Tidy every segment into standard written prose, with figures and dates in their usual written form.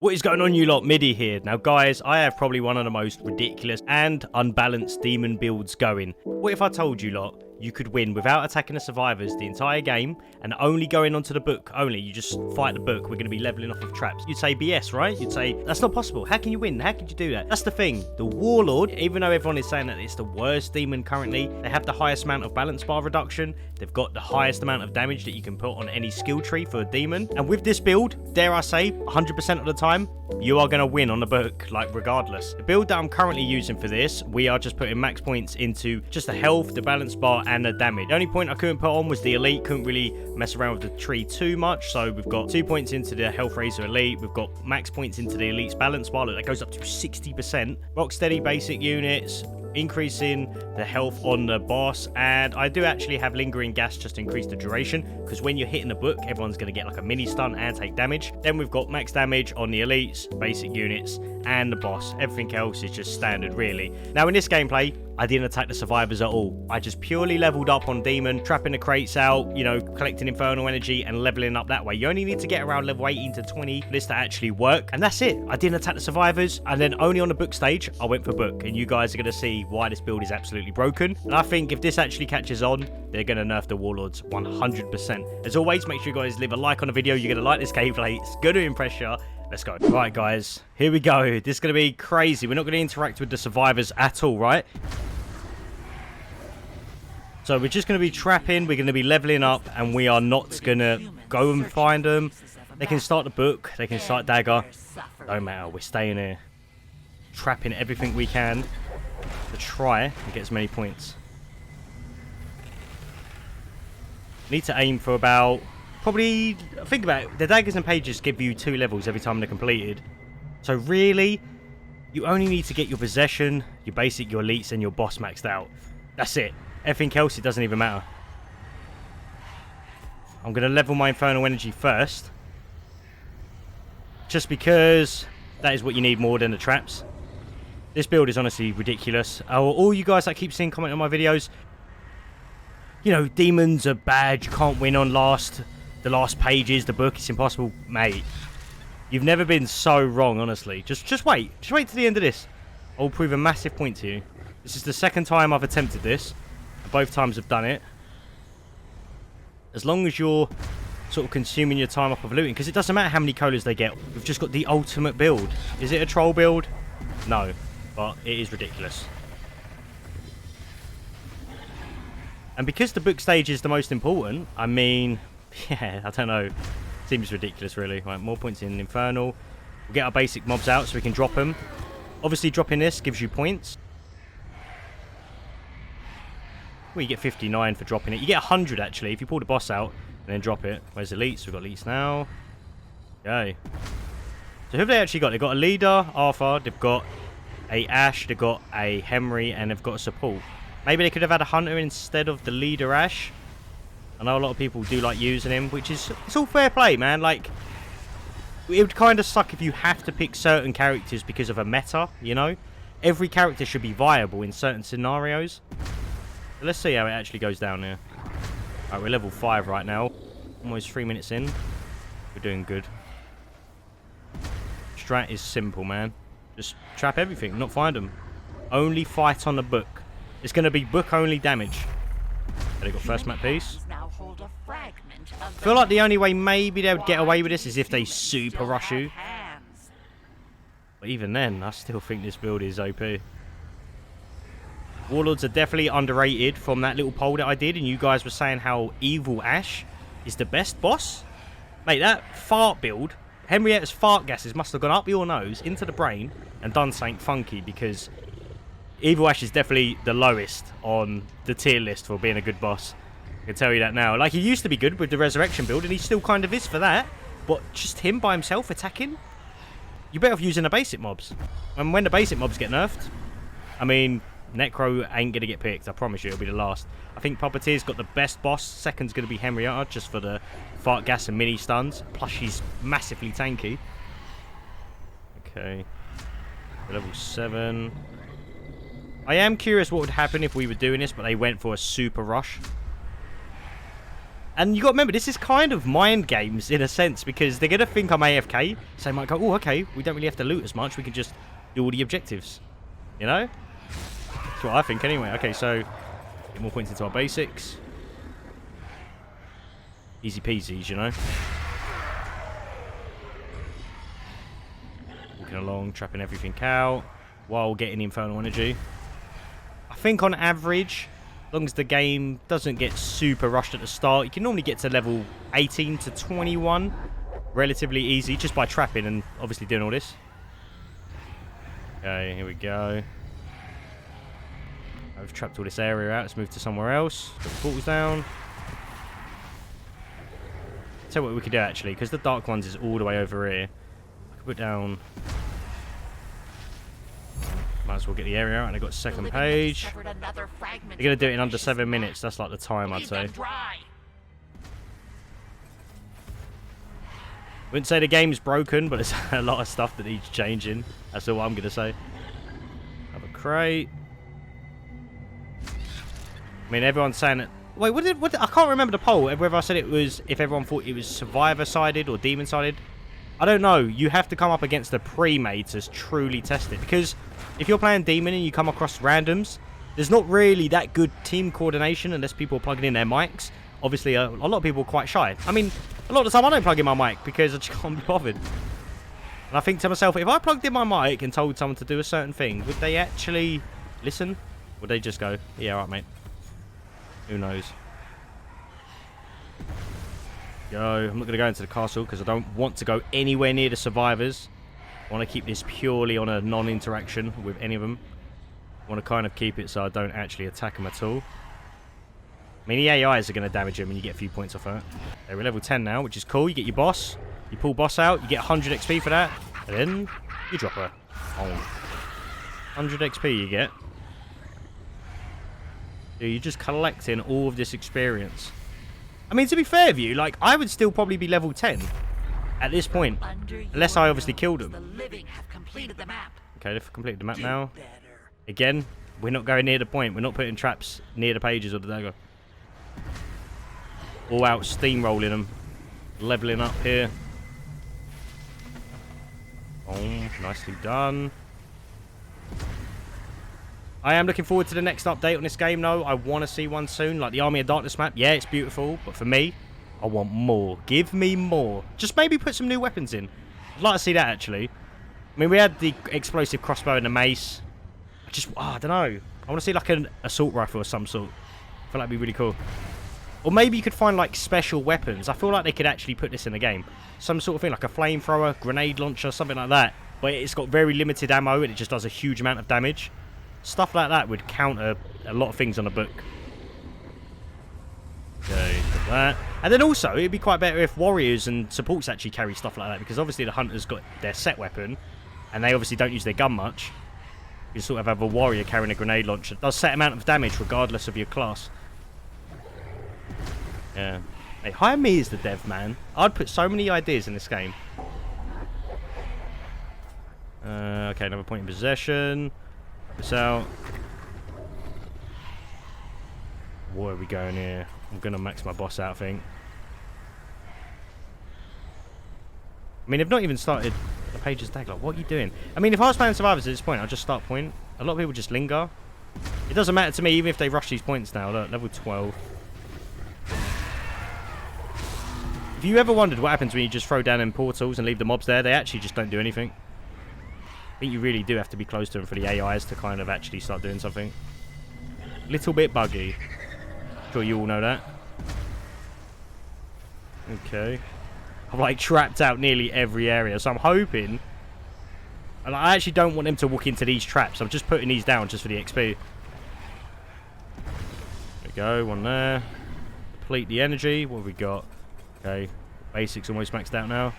What is going on, you lot? Midi here. Now guys, I have probably one of the most ridiculous and unbalanced demon builds going. What if I told you lot you could win without attacking the survivors the entire game and only going onto the book only? You just fight the book. We're going to be leveling off of traps. You'd say BS, right? You'd say that's not possible. How can you win? How could you do that? That's the thing. The Warlord, even though everyone is saying that it's the worst demon currently, they have the highest amount of balance bar reduction. They've got the highest amount of damage that you can put on any skill tree for a demon. And with this build, dare I say, 100% of the time, you are going to win on the book, like regardless. The build that I'm currently using for this, we are just putting max points into just the health, the balance bar, and the damage. The only point I couldn't put on was the elite. Couldn't really mess around with the tree too much. So we've got 2 points into the health raiser elite. We've got max points into the elite's balance bar. Look, that goes up to 60%. Rocksteady basic units, increasing the health on the boss, and I do actually have lingering gas just to increase the duration, because when you're hitting the book, everyone's going to get like a mini stun and take damage. Then we've got max damage on the elites, basic units, and the boss. Everything else is just standard, really. Now in this gameplay, I didn't attack the survivors at all. I just purely leveled up on demon, trapping the crates out, you know, collecting infernal energy and leveling up that way. You only need to get around level 18 to 20 for this to actually work, and that's it. I didn't attack the survivors, and then only on the book stage I went for book, and you guys are going to see why this build is absolutely broken. And I think if this actually catches on, they're going to nerf the Warlords 100%. As always, make sure you guys leave a like on the video. You're going to like this gameplay. It's going to impress you. Let's go. Right, guys, here we go. This is going to be crazy. We're not going to interact with the survivors at all, right? So we're just going to be trapping, we're going to be leveling up, and we are not going to go and find them. They can start the book, they can start dagger. Don't matter, we're staying here. Trapping everything we can to try and get as many points. Need to aim for about, probably, think about it, the daggers and pages give you 2 levels every time they're completed. So really, you only need to get your possession, your basic, your elites, and your boss maxed out. That's it. Everything else, it doesn't even matter. I'm going to level my infernal energy first, just because that is what you need more than the traps. This build is honestly ridiculous. All you guys that keep seeing comment on my videos, you know, demons are bad, you can't win on the last pages, the book, it's impossible. Mate, you've never been so wrong, honestly. Just wait to the end of this. I'll prove a massive point to you. This is the second time I've attempted this. Both times I've done it. As long as you're sort of consuming your time up of looting, because it doesn't matter how many colas they get. We've just got the ultimate build. Is it a troll build? No, but it is ridiculous. And because the book stage is the most important, I mean, yeah, I don't know. Seems ridiculous, really. Right, more points in Infernal. We'll get our basic mobs out so we can drop them. Obviously, dropping this gives you points. Well, you get 59 for dropping it. You get 100 actually if you pull the boss out and then drop it. Where's elites? We've got elites now. Okay. So who have they actually got? They've got a leader, Arthur. They've got a Ash. They've got a Henry, and they've got a support. Maybe they could have had a hunter instead of the leader Ash. I know a lot of people do like using him, which is, it's all fair play, man. Like, it would kind of suck if you have to pick certain characters because of a meta, you know? Every character should be viable in certain scenarios. Let's see how it actually goes down here. Alright, we're level 5 right now. Almost 3 minutes in. We're doing good. Strat is simple, man. Just trap everything, not find them. Only fight on the book. It's going to be book-only damage. They got first map piece. I feel like the only way maybe they would get away with this is if they super rush you. But even then, I still think this build is OP. Warlords are definitely underrated from that little poll that I did, and you guys were saying how Evil Ash is the best boss. Mate, that fart build, Henrietta's fart gases must have gone up your nose, into the brain, and done something funky, because Evil Ash is definitely the lowest on the tier list for being a good boss. I can tell you that now. Like, he used to be good with the Resurrection build, and he still kind of is for that, but just him by himself attacking? You're better off using the basic mobs. And when the basic mobs get nerfed, I mean, Necro ain't going to get picked. I promise you, it'll be the last. I think Puppeteer's got the best boss. Second's going to be Henrietta, just for the fart gas and mini stuns. Plus, she's massively tanky. Okay. Level 7. I am curious what would happen if we were doing this, but they went for a super rush. And you got to remember, this is kind of mind games in a sense, because they're going to think I'm AFK. So they might go, oh, okay, we don't really have to loot as much. We can just do all the objectives. You know? That's what I think anyway. Okay, so get more points into our basics. Easy peasies, you know? Walking along, trapping everything out while getting infernal energy. I think on average, as long as the game doesn't get super rushed at the start, you can normally get to level 18 to 21 relatively easy just by trapping and obviously doing all this. Okay, here we go. I've trapped all this area out. Let's move to somewhere else. Put the portals down. Tell you what we could do actually, because the dark ones is all the way over here. I could put down. Might as well get the area out, and I got second page. They're gonna do it in under 7 minutes. That's like the time, I'd say. Wouldn't say the game's broken, but there's a lot of stuff that needs changing. That's all I'm gonna say. Have a crate. I mean, everyone's saying that. Wait, what did I can't remember the poll. Whether I said it was if everyone thought it was survivor-sided or demon-sided. I don't know. You have to come up against the pre-made to truly test it. Because if you're playing demon and you come across randoms, there's not really that good team coordination unless people are plugging in their mics. Obviously, a lot of people are quite shy. I mean, a lot of the time I don't plug in my mic because I just can't be bothered. And I think to myself, if I plugged in my mic and told someone to do a certain thing, would they actually listen? Would they just go, yeah, alright, mate. Who knows? Go. I'm not going to go into the castle because I don't want to go anywhere near the survivors. I want to keep this purely on a non-interaction with any of them. I want to kind of keep it so I don't actually attack them at all. I mean, the AIs are going to damage him and you get a few points off that. Okay, we're level 10 now, which is cool. You get your boss. You pull boss out. You get 100 XP for that. And then you drop her. Oh. 100 XP you get. You're just collecting all of this experience. I mean, to be fair with you, like, I would still probably be level 10 at this point. Unless I obviously killed them. Okay, they've completed the map now. Again, we're not going near the point. We're not putting traps near the pages or the dagger. All out steamrolling them. Leveling up here. Oh, nicely done. I am looking forward to the next update on this game, though. I want to see one soon. Like the Army of Darkness map. Yeah, it's beautiful. But for me, I want more. Give me more. Just maybe put some new weapons in. I'd like to see that, actually. I mean, we had the explosive crossbow and the mace. I don't know. I want to see like an assault rifle of some sort. I feel like it'd be really cool. Or maybe you could find like special weapons. I feel like they could actually put this in the game. Some sort of thing, like a flamethrower, grenade launcher, something like that. But it's got very limited ammo and it just does a huge amount of damage. Stuff like that would counter a lot of things on a book. Okay, got that. And then also, it'd be quite better if warriors and supports actually carry stuff like that. Because obviously the hunter's got their set weapon. And they obviously don't use their gun much. You sort of have a warrior carrying a grenade launcher. It does set amount of damage regardless of your class. Yeah. Hey, hire me as the dev, man. I'd put so many ideas in this game. Okay, another point in possession. This out. Where are we going here? I'm going to max my boss out, I think. I mean, they've not even started the pages tag. Like, what are you doing? I mean, if I was playing Survivors at this point, I'd just start point. A lot of people just linger. It doesn't matter to me, even if they rush these points now. Look, level 12. If you ever wondered what happens when you just throw down in portals and leave the mobs there, they actually just don't do anything. I think you really do have to be close to them for the AIs to kind of actually start doing something. Little bit buggy. Sure you all know that. Okay. I've like trapped out nearly every area, so I'm hoping... And I actually don't want them to walk into these traps. I'm just putting these down just for the XP. There we go, one there. Complete the energy. What have we got? Okay, basics almost maxed out now.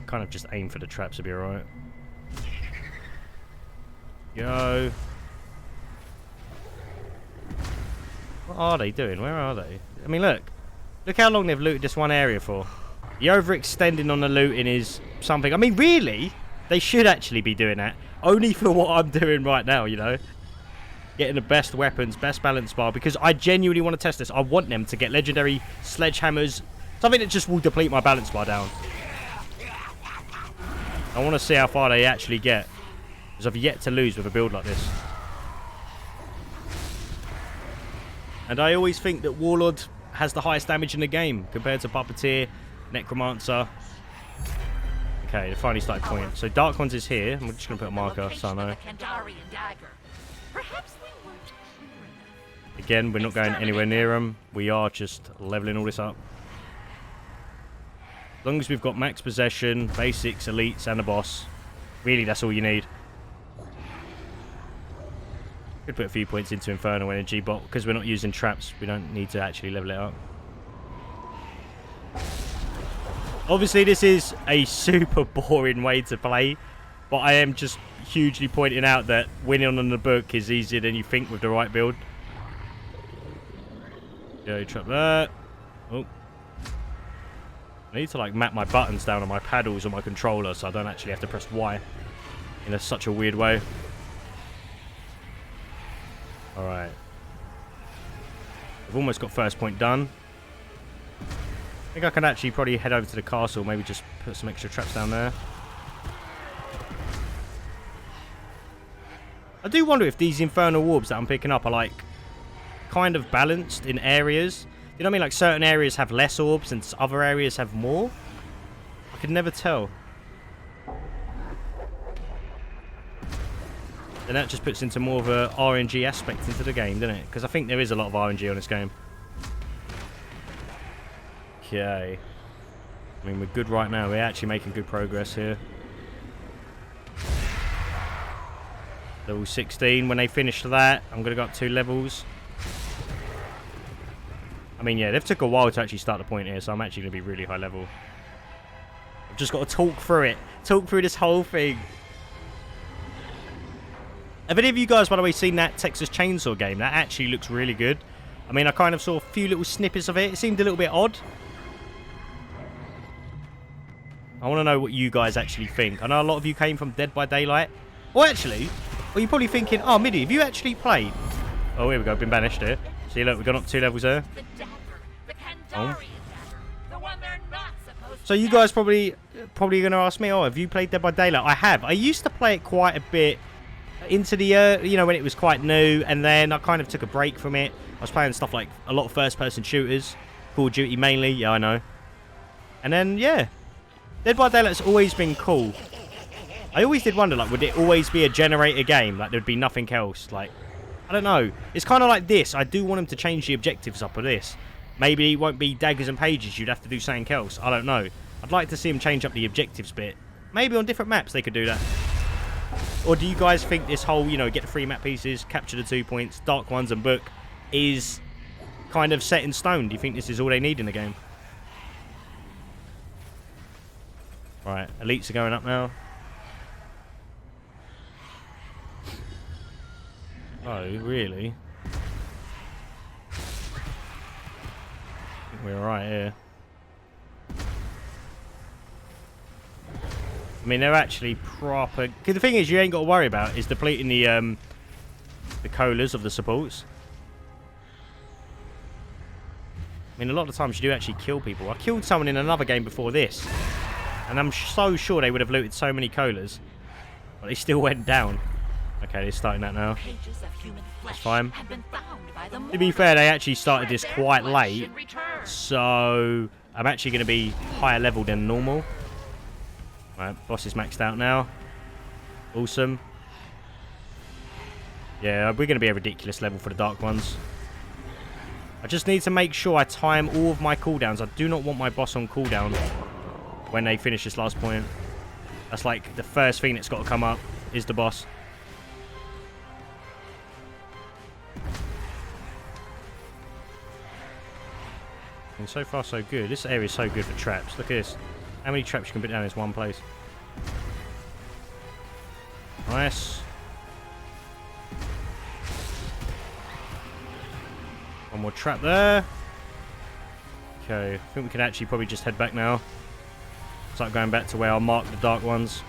Kind of just aim for the traps to be alright. Go. What are they doing? Where are they? I mean, look. Look how long they've looted this one area for. The overextending on the looting is something. I mean, really? They should actually be doing that. Only for what I'm doing right now, you know. getting the best weapons, best balance bar, because I genuinely want to test this. I want them to get legendary sledgehammers, something that just will deplete my balance bar down. I want to see how far they actually get, because I've yet to lose with a build like this. And I always think that Warlord has the highest damage in the game compared to Puppeteer, Necromancer. Okay, they finally started pointing. So Dark Ones is here. I'm just going to put a marker so I know. Again, we're not going anywhere near them. We are just leveling all this up. As long as we've got max possession, basics, elites, and a boss. Really, that's all you need. Could put a few points into Infernal Energy, but because we're not using traps, we don't need to actually level it up. Obviously, this is a super boring way to play, but I am just hugely pointing out that winning on the book is easier than you think with the right build. Go trap that. Oh. I need to like map my buttons down on my paddles on my controller so I don't actually have to press Y in such a weird way. Alright. I've almost got first point done. I think I can actually probably head over to the castle, maybe just put some extra traps down there. I do wonder if these infernal orbs that I'm picking up are like kind of balanced in areas. You know what I mean? Like certain areas have less orbs and other areas have more. I could never tell. And that just puts into more of a RNG aspect into the game, doesn't it? Because I think there is a lot of RNG on this game. Okay. I mean, we're good right now. We're actually making good progress here. Level 16. When they finish that, I'm going to go up 2 levels. I mean, yeah, they've took a while to actually start the point here, so I'm actually going to be really high level. I've just got to talk through it. Talk through this whole thing. Have any of you guys, by the way, seen that Texas Chainsaw game? That actually looks really good. I mean, I kind of saw a few little snippets of it. It seemed a little bit odd. I want to know what you guys actually think. I know a lot of you came from Dead by Daylight. Well, actually, well, you're probably thinking, oh, Midi, have you actually played? Oh, here we go. Been banished here. See, look, we've gone up 2 levels there. Oh. So you guys probably going to ask me, oh, have you played Dead by Daylight? I have. I used to play it quite a bit into the, you know, when it was quite new, and then I kind of took a break from it. I was playing stuff like a lot of first-person shooters, Call of Duty mainly, yeah, I know. And then, yeah, Dead by Daylight's always been cool. I always did wonder, like, would it always be a generator game? Like, there'd be nothing else? Like, I don't know. It's kind of like this. I do want them to change the objectives up of this. Maybe it won't be daggers and pages. You'd have to do something else. I don't know. I'd like to see them change up the objectives bit. Maybe on different maps they could do that. Or do you guys think this whole, you know, get the 3 map pieces, capture the 2 points, Dark Ones and book is kind of set in stone? Do you think this is all they need in the game? Right, elites are going up now. Oh, really? I think we're alright here. I mean, they're actually proper. Cause the thing is, you ain't got to worry about is depleting the colas of the supports. I mean, a lot of times you do actually kill people. I killed someone in another game before this, and I'm so sure they would have looted so many colas, but they still went down. Okay, they're starting that now. That's fine. To be fair, they actually started this quite late, so I'm actually going to be higher level than normal. Right, boss is maxed out now. Awesome. Yeah, we're going to be a ridiculous level for the Dark Ones. I just need to make sure I time all of my cooldowns. I do not want my boss on cooldown when they finish this last point. That's like the first thing that's got to come up is the boss. And so far so good. This area is so good for traps. Look at this. How many traps you can put down in this one place? Nice. One more trap there. Okay, I think we can actually probably just head back now. Start going back to where I'll mark the Dark Ones.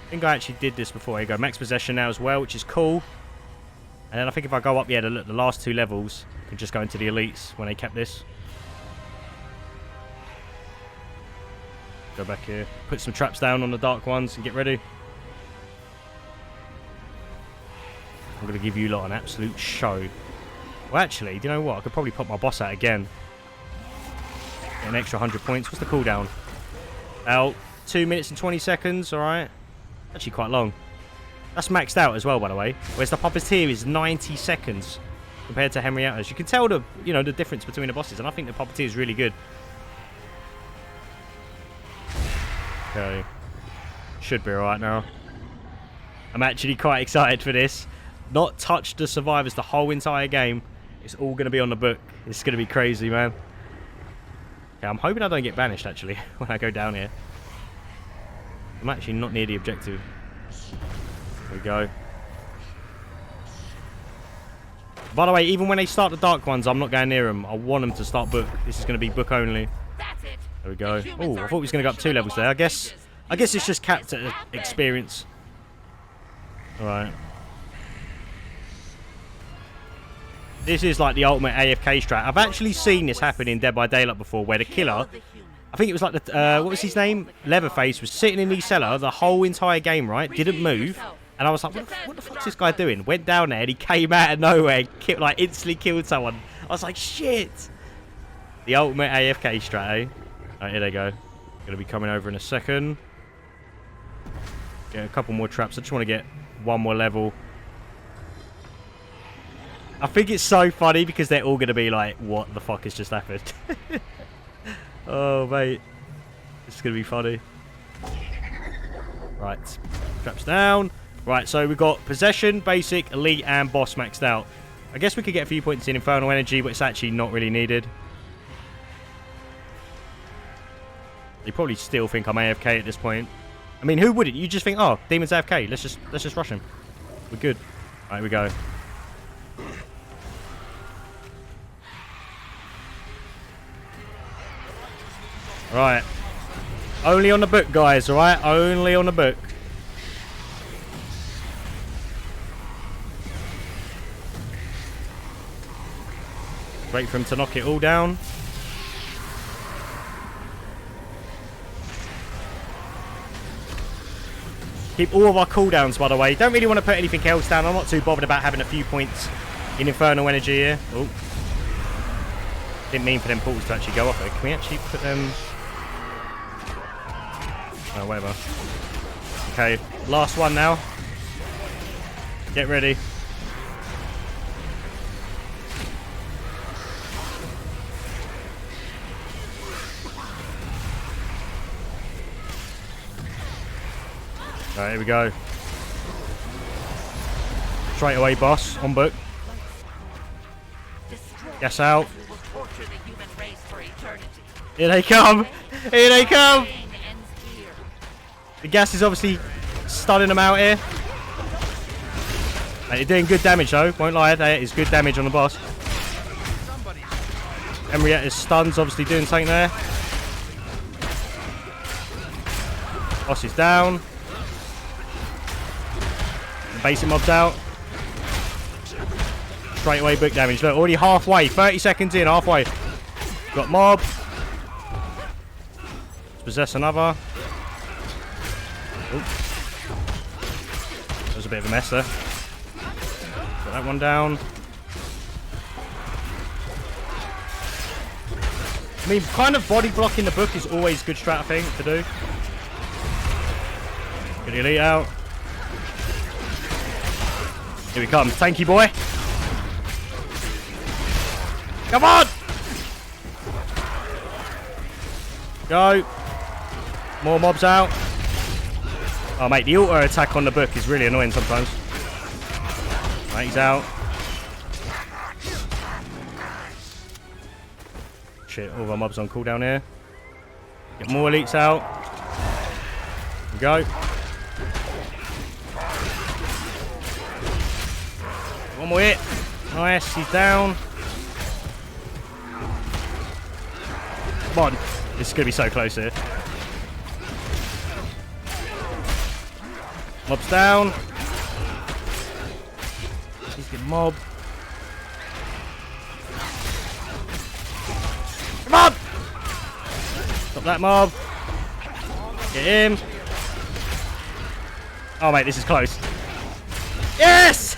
I think I actually did this before. Here you go. Max possession now as well, which is cool. And then I think if I go up, yeah, the last 2 levels, I can just go into the elites when they kept this. Go back here. Put some traps down on the dark ones and get ready. I'm going to give you lot an absolute show. Well, actually, do you know what? I could probably put my boss out again. Get an extra 100 points. What's the cooldown? Out 2 minutes and 20 seconds, alright. Actually quite long. That's maxed out as well, by the way. Whereas the Puppeteer is 90 seconds compared to Henrietta's. You can tell the the difference between the bosses, and I think the Puppeteer is really good. Okay. Should be alright now. I'm actually quite excited for this. Not touched the survivors the whole entire game. It's all going to be on the book. It's going to be crazy, man. Okay, I'm hoping I don't get banished, actually, when I go down here. I'm actually not near the objective. There we go. By the way, even when they start the dark ones, I'm not going near them. I want them to start book. This is going to be book only. There we go. Oh, I thought we was going to go up 2 levels there. I guess it's just capped at experience. Alright. This is like the ultimate AFK strat. I've actually seen this happen in Dead by Daylight before, where the killer, I think it was like the, what was his name? Leatherface was sitting in the cellar the whole entire game, right? Didn't move. And I was like, what the fuck's this guy doing? Went down there and he came out of nowhere, like instantly killed someone. I was like, shit. The ultimate AFK strat, eh? Alright, here they go. Gonna be coming over in a second. Get a couple more traps. I just want to get 1 more level. I think it's so funny because they're all going to be like, what the fuck has just happened? Oh, mate. This is going to be funny. Right. Traps down. Right, so we've got Possession, Basic, Elite, and Boss maxed out. I guess we could get a few points in Infernal Energy, but it's actually not really needed. They probably still think I'm AFK at this point. I mean, who wouldn't? You just think, oh, Demon's AFK. Let's just rush him. We're good. All right, we go. Right. Only on the book, guys, alright? Only on the book. Wait for him to knock it all down. Keep all of our cooldowns, by the way. Don't really want to put anything else down. I'm not too bothered about having a few points in Infernal Energy here. Oh. Didn't mean for them portals to actually go off it. Can we actually put them... Oh, whatever. Okay, last one now. Get ready. Alright, here we go. Straight away, boss. On book. Gas out. Here they come. Here they come. The gas is obviously stunning them out here. They're doing good damage though. Won't lie, there is good damage on the boss. Henrietta's stuns obviously doing something there. Boss is down. The basic mob's out. Straight away book damage. Look, already halfway. 30 seconds in, halfway. Got mob. Let's possess another. Ooh. That was a bit of a mess there. Got that one down. I mean, kind of body blocking the book is always a good strat thing to do. Get the elite out. Here we come, tanky boy. Come on! Go. More mobs out. Oh, mate, the auto attack on the book is really annoying sometimes. Right, he's out. Shit, all of our mobs on cooldown here. Get more elites out. Here we go. One more hit. Nice, he's down. Come on. This is going to be so close here. Mob's down. He's getting mob. Mob! Stop that mob. Get him. Oh, mate, this is close. Yes!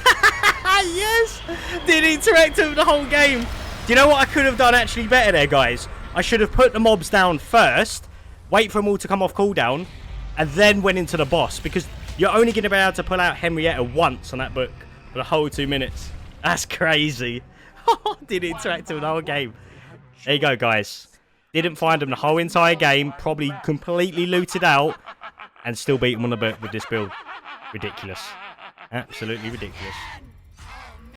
Yes! Didn't interact with the whole game. Do you know what I could have done actually better there, guys? I should have put the mobs down first, wait for them all to come off cooldown, and then went into the boss, because you're only going to be able to pull out Henrietta once on that book for the whole 2 minutes. That's crazy. Didn't interact with the whole game. There you go, guys. Didn't find them the whole entire game, probably completely looted out, and still beat them on the book with this build. Ridiculous. Absolutely ridiculous.